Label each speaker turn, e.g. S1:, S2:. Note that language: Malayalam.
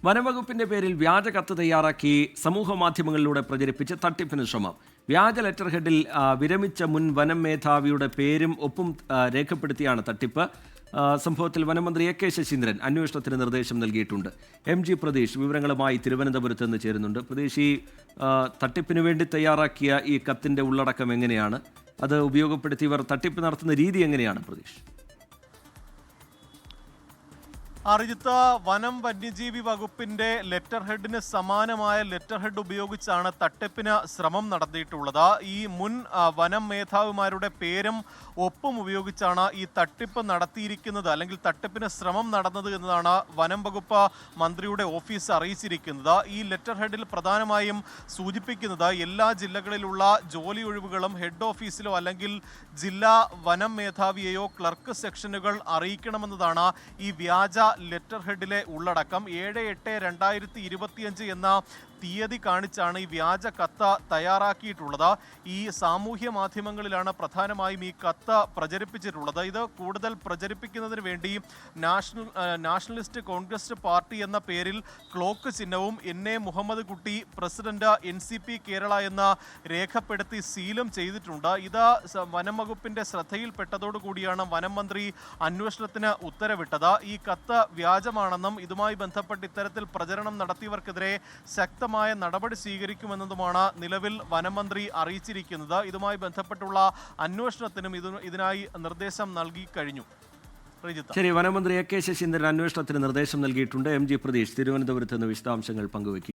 S1: വനംവകുപ്പിന്റെ പേരിൽ വ്യാജ കത്ത് തയ്യാറാക്കി സമൂഹ മാധ്യമങ്ങളിലൂടെ പ്രചരിപ്പിച്ച് തട്ടിപ്പിന് ശ്രമം. വ്യാജ ലെറ്റർ ഹെഡിൽ വിരമിച്ച മുൻ വനം മേധാവിയുടെ പേരും ഒപ്പും രേഖപ്പെടുത്തിയാണ് തട്ടിപ്പ്. സംഭവത്തിൽ വനമന്ത്രി എ.കെ. ശശീന്ദ്രൻ അന്വേഷണത്തിന് നിർദ്ദേശം നൽകിയിട്ടുണ്ട്. എം.ജി. പ്രതീഷ് വിവരങ്ങളുമായി തിരുവനന്തപുരത്ത് നിന്ന് ചേരുന്നുണ്ട്. പ്രതീഷ്, ഈ തട്ടിപ്പിന് വേണ്ടി തയ്യാറാക്കിയ ഈ കത്തിന്റെ ഉള്ളടക്കം എങ്ങനെയാണ്? അത് ഉപയോഗപ്പെടുത്തി ഇവർ തട്ടിപ്പ് നടത്തുന്ന രീതി എങ്ങനെയാണ് പ്രതീഷ്?
S2: അർജിത്ത്, വനം വന്യജീവി വകുപ്പിന്റെ ലെറ്റർ ഹെഡിന് സമാനമായ ലെറ്റർ ഹെഡ് ഉപയോഗിച്ചാണ് തട്ടിപ്പിന് ശ്രമം നടത്തിയിട്ടുള്ളത്. ഈ മുൻ വനം മേധാവിമാരുടെ പേരും ഒപ്പും ഉപയോഗിച്ചാണ് ഈ തട്ടിപ്പ് നടത്തിയിരിക്കുന്നത്, അല്ലെങ്കിൽ തട്ടിപ്പിന് ശ്രമം നടന്നത് എന്നതാണ് വനം വകുപ്പ് മന്ത്രിയുടെ ഓഫീസ് അറിയിച്ചിരിക്കുന്നത്. ഈ ലെറ്റർ ഹെഡിൽ പ്രധാനമായും സൂചിപ്പിക്കുന്നത് എല്ലാ ജില്ലകളിലുള്ള ജോലി ഒഴിവുകളും ഹെഡ് ഓഫീസിലോ അല്ലെങ്കിൽ ജില്ലാ വനം മേധാവിയെയോ ക്ലർക്ക് സെക്ഷനുകൾ അറിയിക്കണമെന്നതാണ് ഈ വ്യാജ ലെറ്റർ ഹെഡിലെ ഉള്ളടക്കം. 7/8/2025 എന്ന തീയതി കാണിച്ചാണ് ഈ വ്യാജ കത്ത് തയ്യാറാക്കിയിട്ടുള്ളത്. ഈ സാമൂഹ്യ മാധ്യമങ്ങളിലാണ് പ്രധാനമായും ഈ കത്ത് പ്രചരിപ്പിച്ചിട്ടുള്ളത്. ഇത് കൂടുതൽ പ്രചരിപ്പിക്കുന്നതിന് വേണ്ടി നാഷണലിസ്റ്റ് കോൺഗ്രസ് പാർട്ടി എന്ന പേരിൽ ക്ലോക്ക് ചിഹ്നവും NA മുഹമ്മദ് കുട്ടി പ്രസിഡന്റ് NCP കേരള എന്ന രേഖപ്പെടുത്തി സീലും ചെയ്തിട്ടുണ്ട്. ഇത് വനം വകുപ്പിന്റെ ശ്രദ്ധയിൽപ്പെട്ടതോടുകൂടിയാണ് വനം മന്ത്രി അന്വേഷണത്തിന് ഉത്തരവിട്ടത്. ഈ കത്ത് വ്യാജമാണെന്നും ഇതുമായി ബന്ധപ്പെട്ട് ഇത്തരത്തിൽ പ്രചരണം നടത്തിയവർക്കെതിരെ ശക്തമായ നടപടി സ്വീകരിക്കുമെന്നതുമാണ് നിലവിൽ വനമന്ത്രി അറിയിച്ചിരിക്കുന്നത്. ഇതുമായി ബന്ധപ്പെട്ടുള്ള അന്വേഷണത്തിനും ഇതിനായി നിർദ്ദേശം നൽകി കഴിഞ്ഞു.
S1: ശരി, വനമന്ത്രി എ.കെ. ശശീന്ദ്രൻ അന്വേഷണത്തിന് നിർദ്ദേശം നൽകിയിട്ടുണ്ട്. എം.ജി. പ്രതീഷ് തിരുവനന്തപുരത്ത് നിന്ന് വിശദാംശങ്ങൾ പങ്കുവയ്ക്കും.